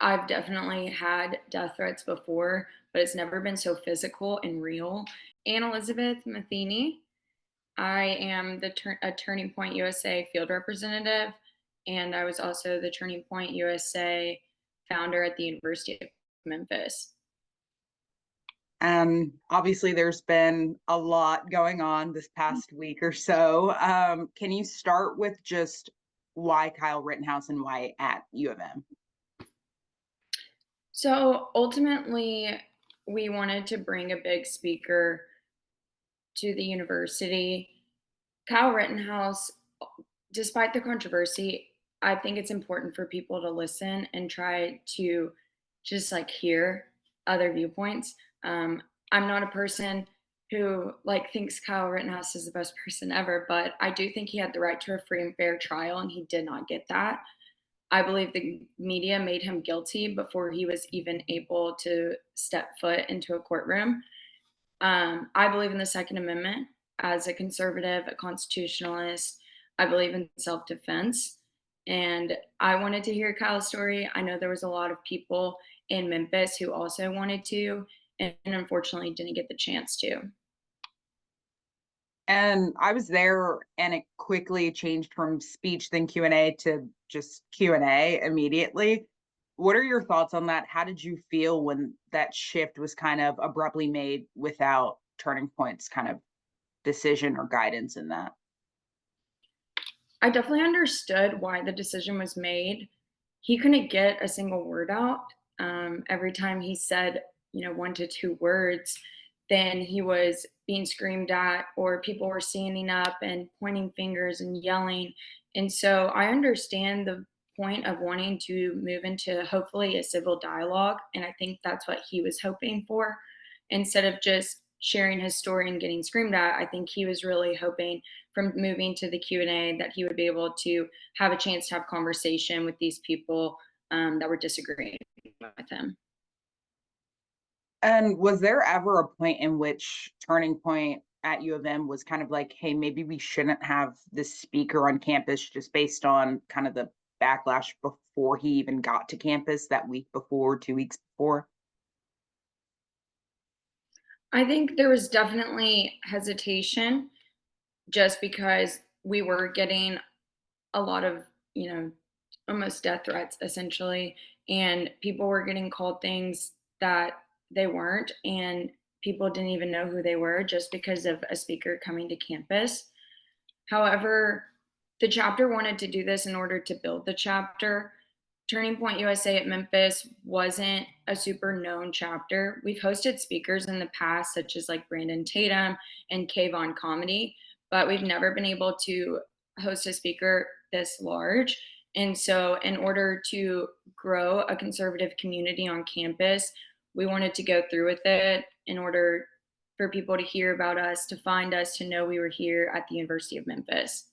I've definitely had death threats before, but it's never been so physical and real. And Elizabeth Matheny, I am the Turning Point USA field representative, and I was also the Turning Point USA founder at the University of Memphis. Obviously, there's been a lot going on this past week or so. Can you start with just why Kyle Rittenhouse and why at U of M? So ultimately, we wanted to bring a big speaker to the university. Kyle Rittenhouse, despite the controversy, I think it's important for people to listen and try to just like hear other viewpoints. I'm not a person who like thinks Kyle Rittenhouse is the best person ever, but I do think he had the right to a free and fair trial, and he did not get that. I believe the media made him guilty before he was even able to step foot into a courtroom. I believe in the Second Amendment. As a conservative, a constitutionalist, I believe in self defense. And I wanted to hear Kyle's story. I know there was a lot of people in Memphis who also wanted to, and unfortunately didn't get the chance to. And I was there, and it quickly changed from speech then Q&A to just Q&A immediately. What are your thoughts on that? How did you feel when that shift was kind of abruptly made without Turning Point's kind of decision or guidance in that? I definitely understood why the decision was made. He couldn't get a single word out. Every time he said, 1 to 2 words, then he was being screamed at, or people were standing up and pointing fingers and yelling. And so I understand the point of wanting to move into hopefully a civil dialogue. And I think that's what he was hoping for. Instead of just sharing his story and getting screamed at, I think he was really hoping from moving to the Q&A that he would be able to have a chance to have conversation with these people that were disagreeing with him. And was there ever a point in which Turning Point at U of M was kind of like, hey, maybe we shouldn't have this speaker on campus just based on kind of the backlash before he even got to campus that week before, 2 weeks before? I think there was definitely hesitation just because we were getting a lot of, almost death threats essentially. And people were getting called things that they weren't. And people didn't even know who they were just because of a speaker coming to campus. However, the chapter wanted to do this in order to build the chapter. Turning Point USA at Memphis wasn't a super known chapter. We've hosted speakers in the past, such as like Brandon Tatum and Kayvon Comedy, but we've never been able to host a speaker this large. And so, in order to grow a conservative community on campus, we wanted to go through with it in order for people to hear about us, to find us, to know we were here at the University of Memphis.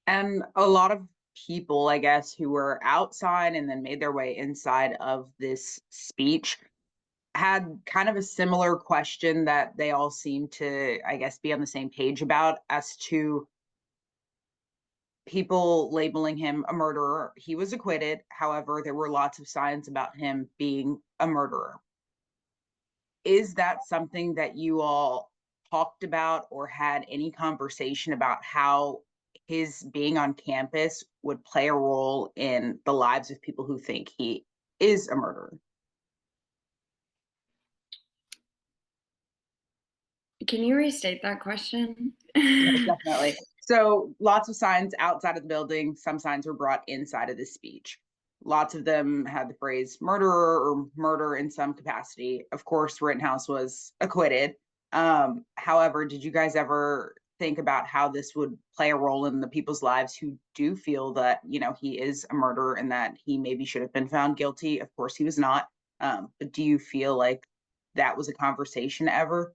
And a lot of people, I guess, who were outside and then made their way inside of this speech had kind of a similar question that they all seem to, I guess, be on the same page about as to people labeling him a murderer. He was acquitted. However, there were lots of signs about him being a murderer. Is that something that you all talked about or had any conversation about how his being on campus would play a role in the lives of people who think he is a murderer? Can you restate that question? Yeah, definitely. So lots of signs outside of the building. Some signs were brought inside of the speech. Lots of them had the phrase murderer or murder in some capacity. Of course, Rittenhouse was acquitted. However, did you guys ever think about how this would play a role in the people's lives who do feel that, he is a murderer and that he maybe should have been found guilty? Of course, he was not. But do you feel like that was a conversation ever?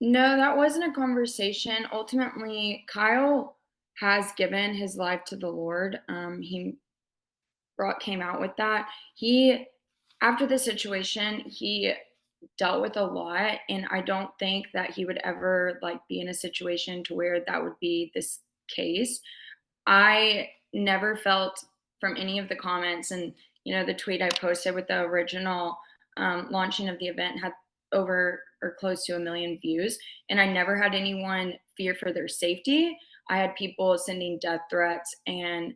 No, that wasn't a conversation. Ultimately, Kyle has given his life to the Lord. He brought came out with that. He After the situation, he dealt with a lot, and I don't think that he would ever like be in a situation to where that would be this case. I never felt from any of the comments and, the tweet I posted with the original launching of the event had over or close to 1 million views. And I never had anyone fear for their safety. I had people sending death threats and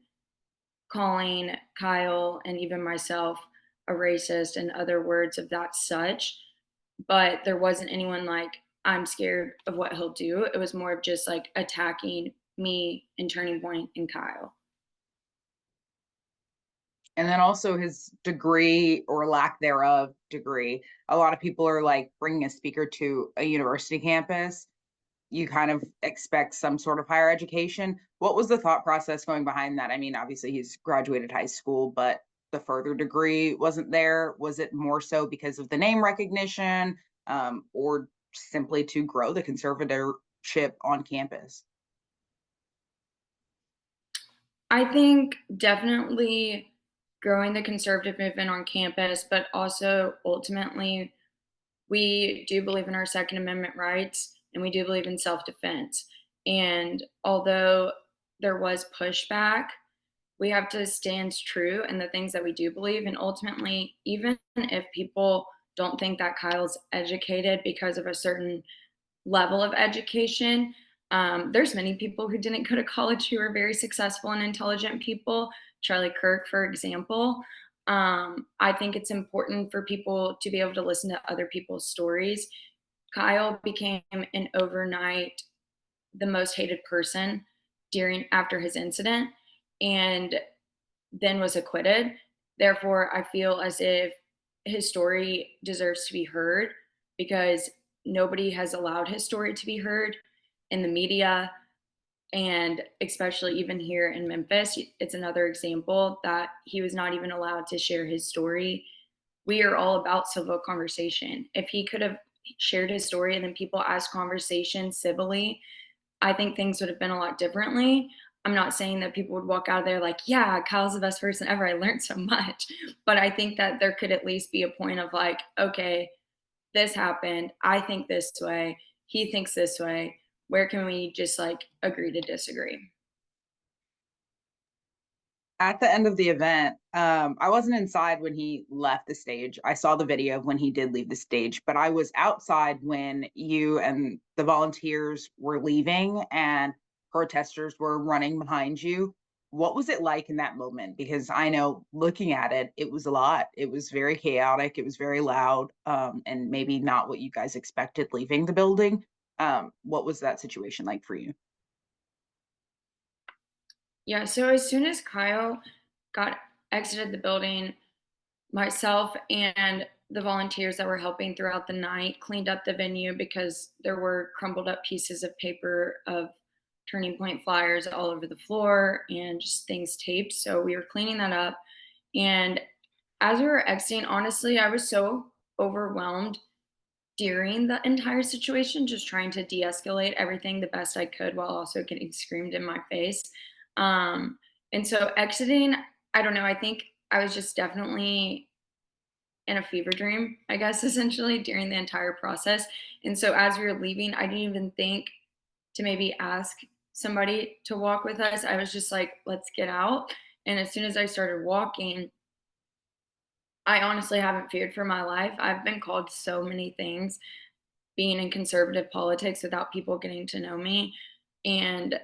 calling Kyle and even myself a racist and other words of that such. But there wasn't anyone like, I'm scared of what he'll do. It was more of just like attacking me and Turning Point and Kyle. And then also his degree or lack thereof degree. A lot of people are like bringing a speaker to a university campus. You kind of expect some sort of higher education. What was the thought process going behind that? I mean, obviously he's graduated high school, but the further degree wasn't there. Was it more so because of the name recognition, or simply to grow the conservatorship on campus? I think definitely growing the conservative movement on campus, but also ultimately, we do believe in our Second Amendment rights and we do believe in self defense. And although there was pushback, we have to stand true in the things that we do believe. And ultimately, even if people don't think that Kyle's educated because of a certain level of education. There's many people who didn't go to college who are very successful and intelligent people. Charlie Kirk, for example. I think it's important for people to be able to listen to other people's stories. Kyle became an overnight the most hated person during after his incident, and then was acquitted. Therefore, I feel as if his story deserves to be heard because nobody has allowed his story to be heard in the media. And especially even here in Memphis, it's another example that he was not even allowed to share his story. We are all about civil conversation. If he could have shared his story and then people asked conversation civilly, I think things would have been a lot differently. I'm not saying that people would walk out of there like, yeah, Kyle's the best person ever. I learned so much. But I think that there could at least be a point of like, okay, this happened. I think this way. He thinks this way. Where can we just like agree to disagree? At the end of the event, I wasn't inside when he left the stage. I saw the video of when he did leave the stage, but I was outside when you and the volunteers were leaving and protesters were running behind you. What was it like in that moment? Because I know looking at it, it was a lot. It was very chaotic. It was very loud, and maybe not what you guys expected leaving the building. What was that situation like for you? Yeah, so as soon as Kyle got exited the building, myself and the volunteers that were helping throughout the night cleaned up the venue because there were crumbled up pieces of paper of Turning Point flyers all over the floor and just things taped. So we were cleaning that up. And as we were exiting, honestly, I was so overwhelmed during the entire situation, just trying to de escalate everything the best I could while also getting screamed in my face. Um, and so exiting, I don't know, I think I was just definitely in a fever dream, I guess, essentially during the entire process. And so as we were leaving, I didn't even think to maybe ask somebody to walk with us. I was just like, let's get out. And as soon as I started walking, I honestly haven't feared for my life. I've been called so many things being in conservative politics without people getting to know me. And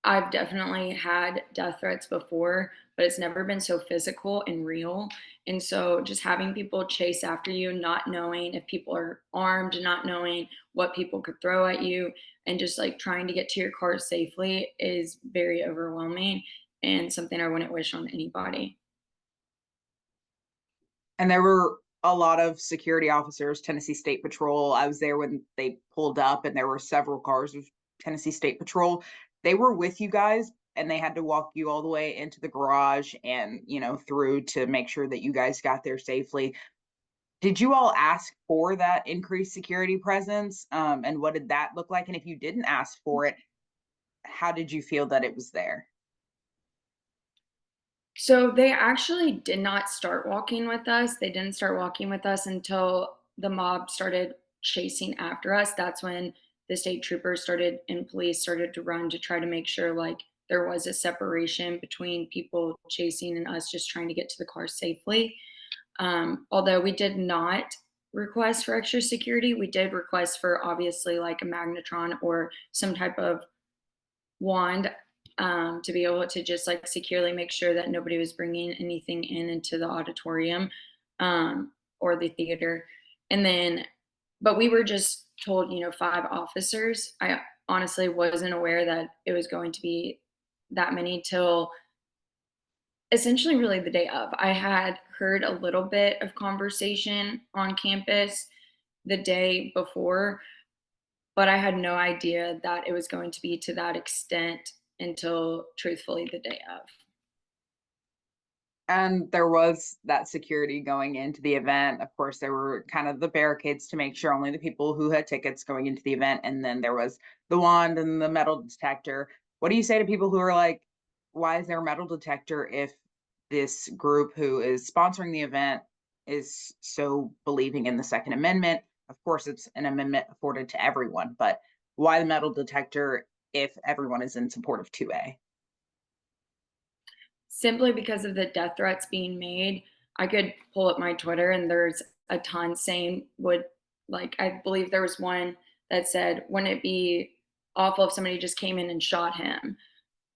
I've definitely had death threats before, but it's never been so physical and real. And so just having people chase after you, not knowing if people are armed, not knowing what people could throw at you, and just like trying to get to your car safely is very overwhelming and something I wouldn't wish on anybody. And there were a lot of security officers, Tennessee State Patrol. I was there when they pulled up, and there were several cars of Tennessee State Patrol. They were with you guys, and they had to walk you all the way into the garage and, through to make sure that you guys got there safely. Did you all ask for that increased security presence? And what did that look like? And if you didn't ask for it, how did you feel that it was there? So they actually did not start walking with us. They didn't start walking with us until the mob started chasing after us. That's when the state troopers started and police started to run to try to make sure like there was a separation between people chasing and us just trying to get to the car safely. Although we did not request for extra security, we did request for obviously like a magnetron or some type of wand, to be able to just like securely make sure that nobody was bringing anything in into the auditorium, or the theater. And then, but we were just told, 5 officers. I honestly wasn't aware that it was going to be that many till essentially really the day of. I had heard a little bit of conversation on campus the day before, but I had no idea that it was going to be to that extent until truthfully the day of. And there was that security going into the event. Of course, there were kind of the barricades to make sure only the people who had tickets going into the event. And then there was the wand and the metal detector. What do you say to people who are like, why is there a metal detector if this group who is sponsoring the event is so believing in the Second Amendment? Of course, it's an amendment afforded to everyone, but why the metal detector if everyone is in support of 2A? Simply because of the death threats being made. I could pull up my Twitter and there's a ton saying would, like, I believe there was one that said, "Wouldn't it be awful if somebody just came in and shot him?"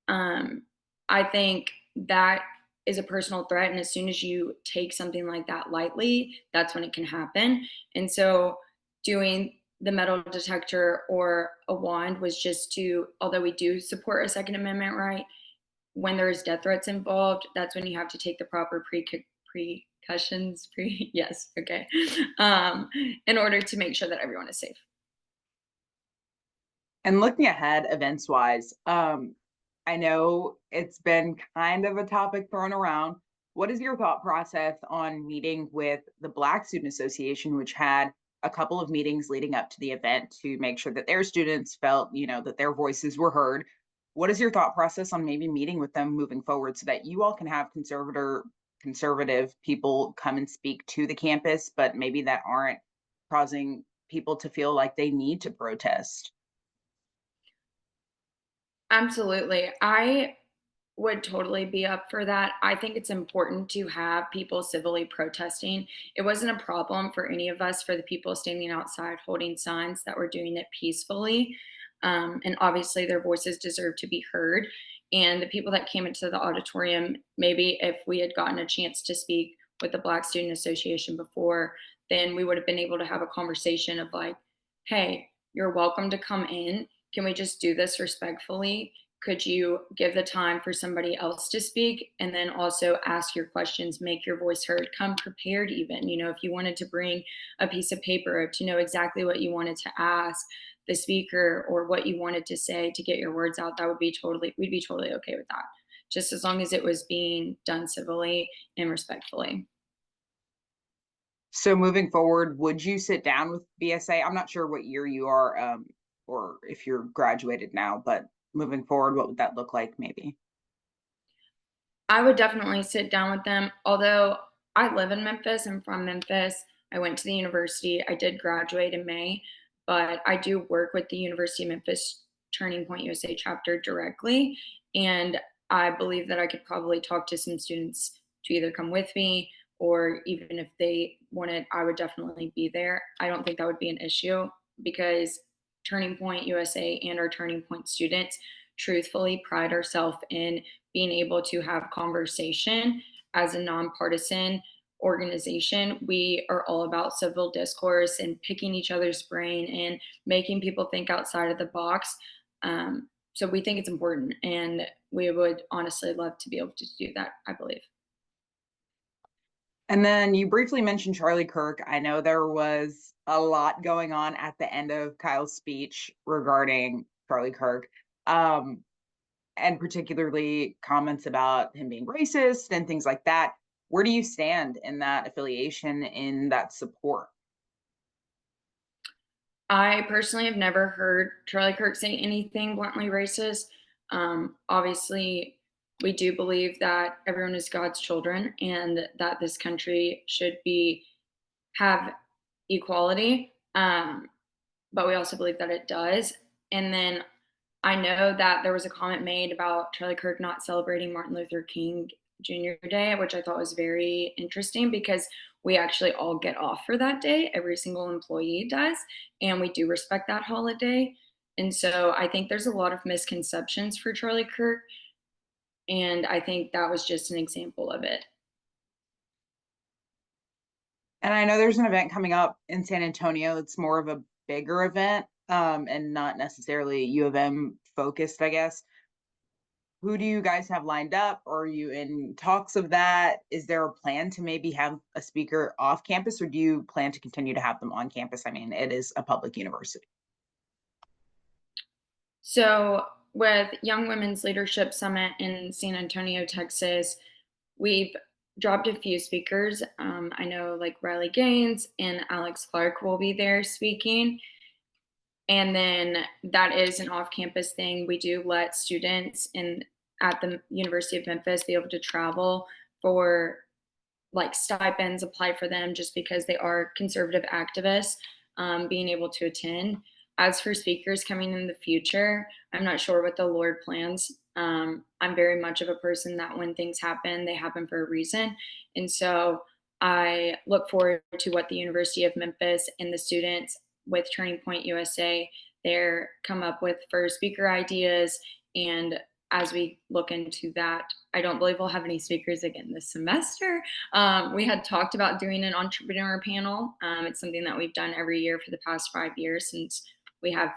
Um, I think that is a personal threat, and as soon as you take something like that lightly, that's when it can happen. And so doing the metal detector or a wand was just to, although we do support a Second Amendment right, when there's death threats involved, that's when you have to take the proper precautions. Yes, okay, um, in order to make sure that everyone is safe. And looking ahead events wise, I know it's been kind of a topic thrown around. What is your thought process on meeting with the Black Student Association, which had a couple of meetings leading up to the event to make sure that their students felt, that their voices were heard? What is your thought process on maybe meeting with them moving forward so that you all can have conservative people come and speak to the campus, but maybe that aren't causing people to feel like they need to protest? Absolutely. I would totally be up for that. I think it's important to have people civilly protesting. It wasn't a problem for any of us, for the people standing outside holding signs, that were doing it peacefully. And obviously, their voices deserve to be heard. And the people that came into the auditorium, maybe if we had gotten a chance to speak with the Black Student Association before, then we would have been able to have a conversation of like, hey, you're welcome to come in. Can we just do this respectfully? Could you give the time for somebody else to speak, and then also ask your questions, make your voice heard, come prepared even. If you wanted to bring a piece of paper to know exactly what you wanted to ask the speaker or what you wanted to say to get your words out, that would be totally, we'd be totally okay with that. Just as long as it was being done civilly and respectfully. So moving forward, would you sit down with BSA? I'm not sure what year you are, or if you're graduated now, but moving forward, what would that look like maybe? I would definitely sit down with them. Although I live in Memphis, I'm from Memphis. I went to the university. I did graduate in May, but I do work with the University of Memphis Turning Point USA chapter directly. And I believe that I could probably talk to some students to either come with me, or even if they wanted, I would definitely be there. I don't think that would be an issue because Turning Point USA and our Turning Point students truthfully pride ourselves in being able to have conversation as a nonpartisan organization. We are all about civil discourse and picking each other's brain and making people think outside of the box. So we think it's important, and we would honestly love to be able to do that, I believe. And then you briefly mentioned Charlie Kirk. I know there was a lot going on at the end of Kyle's speech regarding Charlie Kirk, um, and particularly comments about him being racist and things like that. Where do you stand in that affiliation, in that support? I personally have never heard Charlie Kirk say anything bluntly racist. Obviously, we do believe that everyone is God's children and that this country should be have equality. But we also believe that it does. And then I know that there was a comment made about Charlie Kirk not celebrating Martin Luther King Jr. Day, which I thought was very interesting because we actually all get off for that day. Every single employee does, and we do respect that holiday. And so I think there's a lot of misconceptions for Charlie Kirk, and I think that was just an example of it. And I know there's an event coming up in San Antonio. It's more of a bigger event, and not necessarily U of M focused, I guess. Who do you guys have lined up? Are you in talks of that? Is there a plan to maybe have a speaker off campus, or do you plan to continue to have them on campus? I mean, it is a public university. So, with Young Women's Leadership Summit in San Antonio, Texas, we've dropped a few speakers. I know like Riley Gaines and Alex Clark will be there speaking. And then that is an off campus thing. We do let students in at the University of Memphis be able to travel for like stipends, apply for them just because they are conservative activists, being able to attend. As for speakers coming in the future, I'm not sure what the Lord plans. I'm very much of a person that when things happen, they happen for a reason. And so I look forward to what the University of Memphis and the students with Turning Point USA there come up with for speaker ideas. And as we look into that, I don't believe we'll have any speakers again this semester. We had talked about doing an entrepreneur panel. It's something that we've done every year for the past 5 years since we have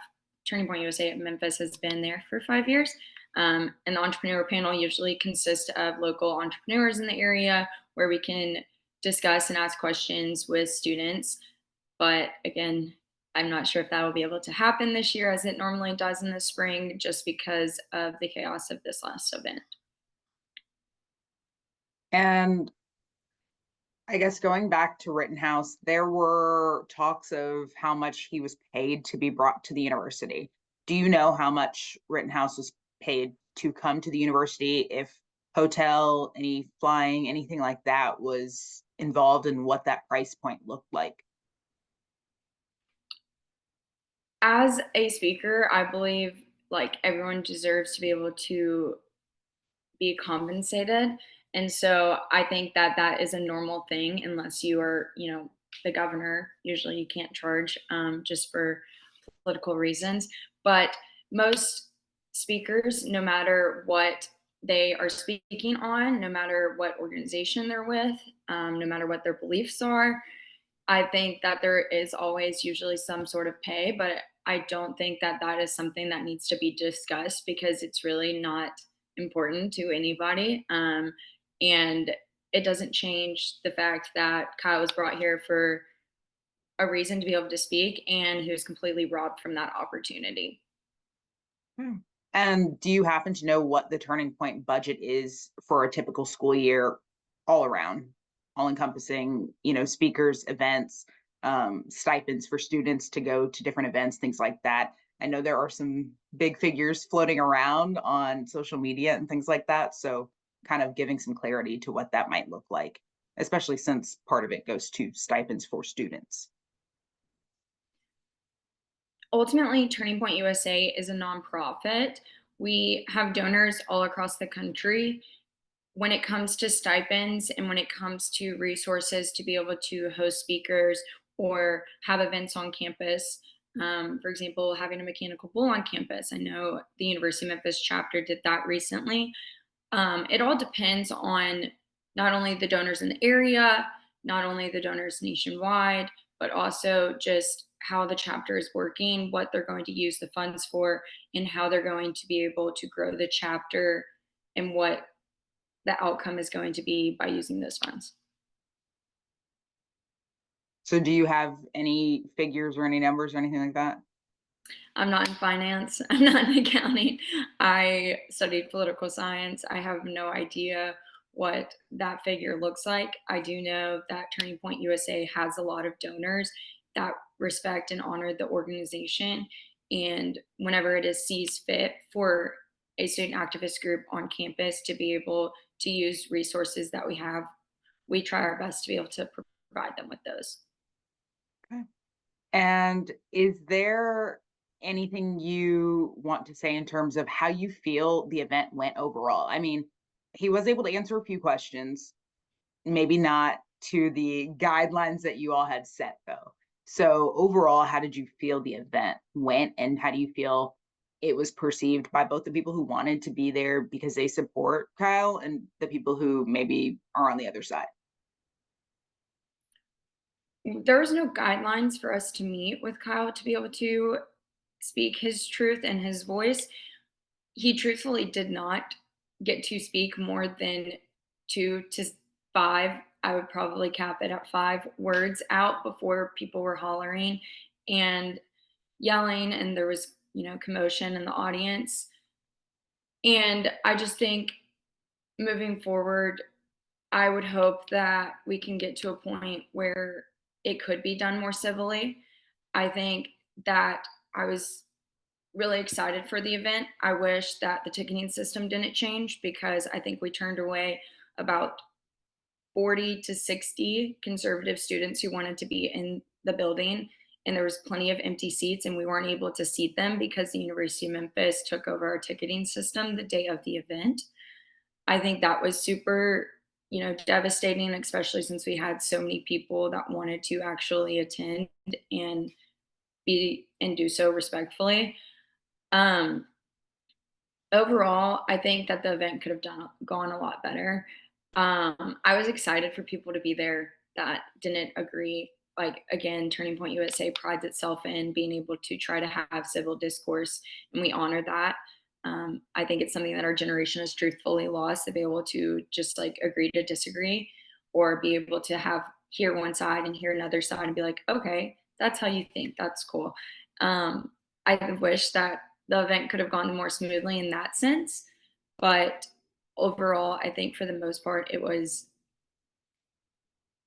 Turning Point USA at Memphis has been there for 5 years. And the entrepreneur panel usually consists of local entrepreneurs in the area where we can discuss and ask questions with students. But again, I'm not sure if that will be able to happen this year as it normally does in the spring, just because of the chaos of this last event. And I guess going back to Rittenhouse, there were talks of how much he was paid to be brought to the university. Do you know how much Rittenhouse was paid to come to the university? If hotel, any flying, anything like that was involved, and what that price point looked like? As a speaker, I believe like everyone deserves to be able to be compensated. And so I think that that is a normal thing unless you are, the governor. Usually you can't charge just for political reasons. But most speakers, no matter what they are speaking on, no matter what organization they're with, no matter what their beliefs are, I think that there is always usually some sort of pay, but I don't think that that is something that needs to be discussed because it's really not important to anybody. And it doesn't change the fact that Kyle was brought here for a reason to be able to speak, and he was completely robbed from that opportunity. Hmm. And do you happen to know what the Turning Point budget is for a typical school year all around, all encompassing, speakers, events, stipends for students to go to different events, things like that? I know there are some big figures floating around on social media and things like that. So, kind of giving some clarity to what that might look like, especially since part of it goes to stipends for students. Ultimately, Turning Point USA is a nonprofit. We have donors all across the country. When it comes to stipends and when it comes to resources to be able to host speakers or have events on campus, for example, having a mechanical bull on campus. I know the University of Memphis chapter did that recently. It all depends on not only the donors in the area, not only the donors nationwide, but also just how the chapter is working, what they're going to use the funds for, and how they're going to be able to grow the chapter and what the outcome is going to be by using those funds. So, do you have any figures or any numbers or anything like that? I'm not in finance. I'm not in accounting. I studied political science. I have no idea what that figure looks like. I do know that Turning Point USA has a lot of donors that respect and honor the organization. And whenever it is sees fit for a student activist group on campus to be able to use resources that we have, we try our best to be able to provide them with those. Okay. And is there anything you want to say in terms of how you feel the event went overall? I mean, he was able to answer a few questions, maybe not to the guidelines that you all had set, though. So, overall, how did you feel the event went, and how do you feel it was perceived by both the people who wanted to be there because they support Kyle and the people who maybe are on the other side? There was no guidelines for us to meet with Kyle to be able to speak his truth and his voice. He truthfully did not get to speak more than 2 to 5. I would probably cap it at 5 words out before people were hollering and yelling, and there was, commotion in the audience. And I just think moving forward, I would hope that we can get to a point where it could be done more civilly. I think that I was really excited for the event. I wish that the ticketing system didn't change because I think we turned away about 40 to 60 conservative students who wanted to be in the building. And there was plenty of empty seats, and we weren't able to seat them because the University of Memphis took over our ticketing system the day of the event. I think that was super, devastating, especially since we had so many people that wanted to actually attend and be and do so respectfully. Um, Overall, I think that the event could have gone a lot better. I was excited for people to be there that didn't agree. Like again, Turning Point USA prides itself in being able to try to have civil discourse, and we honor that. I think it's something that our generation has truthfully lost to be able to just like agree to disagree, or be able to have hear one side and hear another side and be like, okay, that's how you think. That's cool. I wish that the event could have gone more smoothly in that sense. But overall, I think for the most part, it was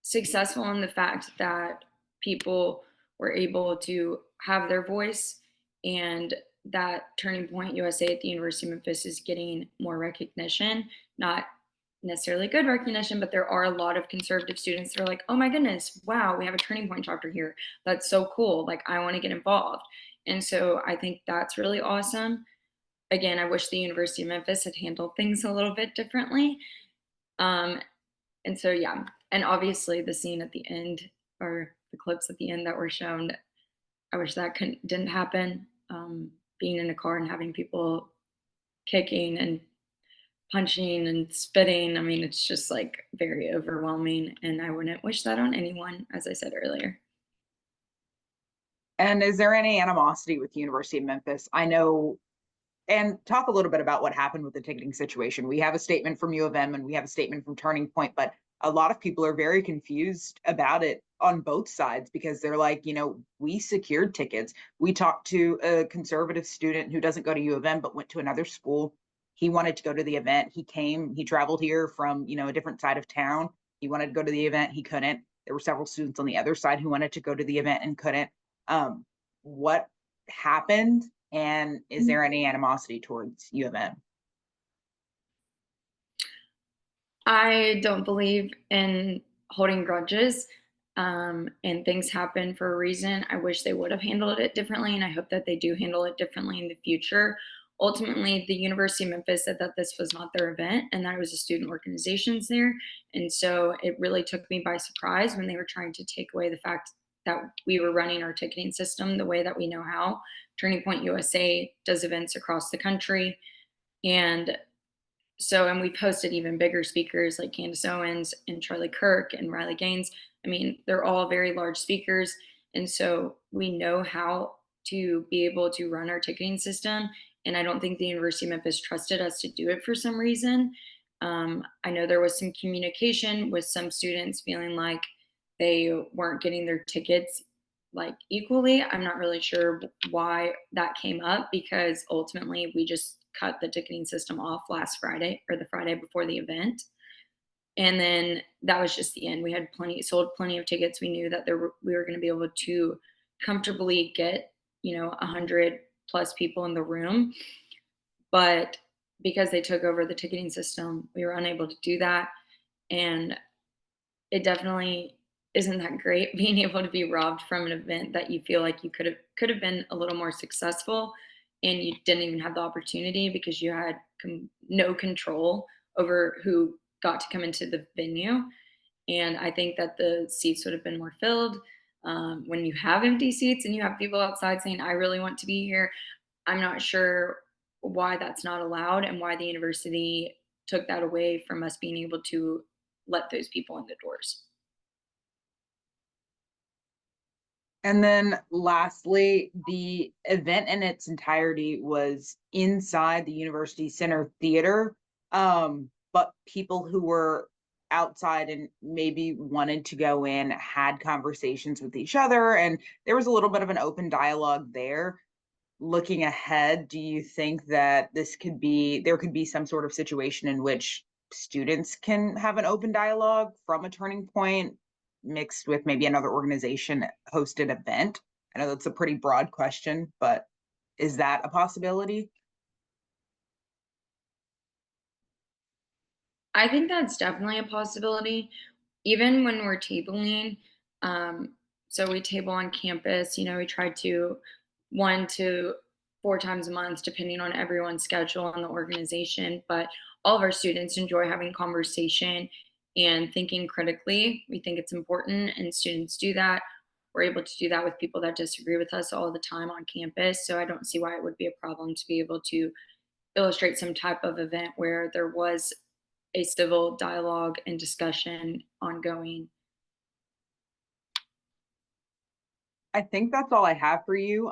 successful in the fact that people were able to have their voice, and that Turning Point USA at the University of Memphis is getting more recognition, not necessarily good recognition, but there are a lot of conservative students that are like, oh my goodness, wow, we have a Turning Point chapter here. That's so cool. Like, I want to get involved. And so I think that's really awesome. Again, I wish the University of Memphis had handled things a little bit differently. Um, and so, yeah, and obviously the scene at the end, or the clips at the end that were shown, I wish that didn't happen. Being in a car and having people kicking and punching and spitting, I mean, it's just like very overwhelming, and I wouldn't wish that on anyone, as I said earlier. And is there any animosity with the University of Memphis? I know, and talk a little bit about what happened with the ticketing situation. We have a statement from U of M and we have a statement from Turning Point, but a lot of people are very confused about it on both sides because they're like, we secured tickets. We talked to a conservative student who doesn't go to U of M but went to another school. He wanted to go to the event. He traveled here from, a different side of town. He wanted to go to the event. He couldn't. There were several students on the other side who wanted to go to the event and couldn't. What happened, and is there any animosity towards U of M? I don't believe in holding grudges, and things happen for a reason. I wish they would have handled it differently, and I hope that they do handle it differently in the future. Ultimately, the University of Memphis said that this was not their event and that it was the student organizations there. And so it really took me by surprise when they were trying to take away the fact that we were running our ticketing system the way that we know how. Turning Point USA does events across the country. And so, and we've hosted even bigger speakers like Candace Owens and Charlie Kirk and Riley Gaines. I mean, they're all very large speakers. And so we know how to be able to run our ticketing system. And I don't think the University of Memphis trusted us to do it for some reason. I know there was some communication with some students feeling like they weren't getting their tickets like equally. I'm not really sure why that came up because ultimately we just cut the ticketing system off last Friday or the Friday before the event. And then that was just the end. We had sold plenty of tickets. We knew that we were going to be able to comfortably get, 100 plus people in the room. But because they took over the ticketing system, we were unable to do that. And it definitely isn't that great being able to be robbed from an event that you feel like you could have could have been a little more successful, and you didn't even have the opportunity because you had no control over who got to come into the venue. And I think that the seats would have been more filled. When you have empty seats and you have people outside saying, I really want to be here, I'm not sure why that's not allowed and why the university took that away from us being able to let those people in the doors. And then lastly, the event in its entirety was inside the University Center Theater. But people who were outside and maybe wanted to go in had conversations with each other, and there was a little bit of an open dialogue there. Looking ahead, do you think that there could be some sort of situation in which students can have an open dialogue from a turning point mixed with maybe another organization hosted event? I know that's a pretty broad question, but is that a possibility? I think that's definitely a possibility. Even when we're tabling, um, so we table on campus, we try to 1 to 4 times a month, depending on everyone's schedule and the organization. But all of our students enjoy having conversation and thinking critically. We think it's important, and students do that. We're able to do that with people that disagree with us all the time on campus. So I don't see why it would be a problem to be able to illustrate some type of event where there was a civil dialogue and discussion ongoing. I think that's all I have for you.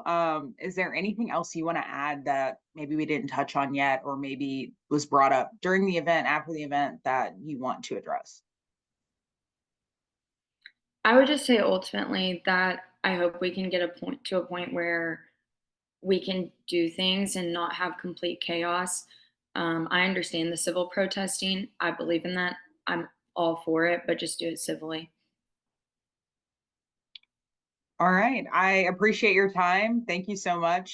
Is there anything else you want to add that maybe we didn't touch on yet, or maybe was brought up during the event, after the event, that you want to address? I would just say ultimately that I hope we can get a point where we can do things and not have complete chaos. I understand the civil protesting. I believe in that. I'm all for it, but just do it civilly. All right. I appreciate your time. Thank you so much.